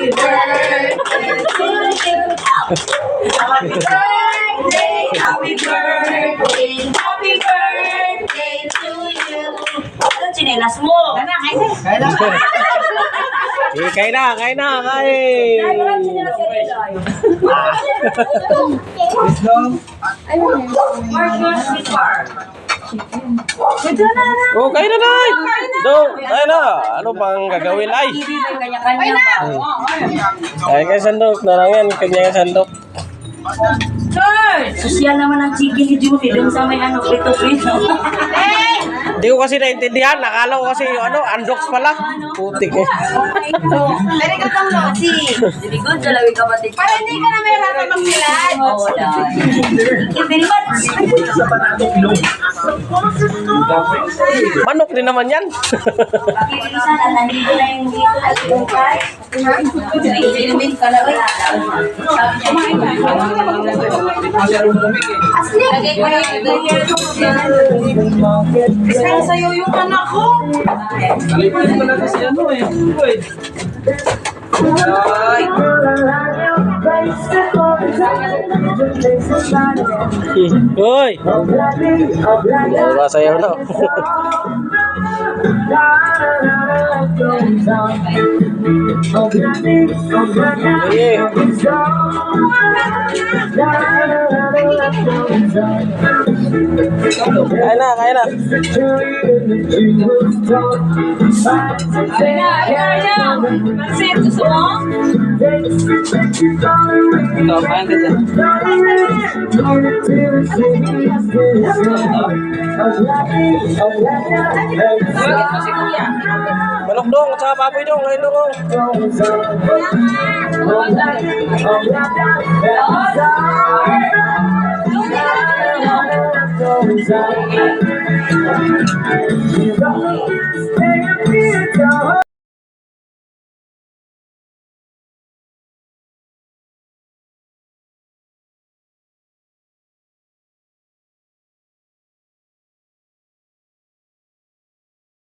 Happy birthday, happy birthday to you. Ano chinelas mo? Kain na. Eh, kain na, kain na, kain. Oh, kain na, Nay. Do, kain na. Ano pang gagawin, ay? Ay, kay sandok na lang yan, kanya sandok. Sosyal naman ang chicken ni Judy dun sa may ano, prito-prito. Hindi ko kasi naintindihan. Nakala ko kasi ano, undox pala. Putik eh. Dari ka kang losi. Very good, dalawi kapatid. Para hindi ka na may harap magsilad. Oo, very much. Manok din naman yan. Pakikisa na, nandito na yung dito at yung kay. Inumin ka na, uy. Asli, lagay ko na yung sa'yo yung anak ko. Uy! Masayaw na. Kaya na, kaya na. Marcel, gusto mo? Ito, kain ka dyan. Tawagin mo si Kuya. Manok dong, at saka baboy dong. Ngayon dong.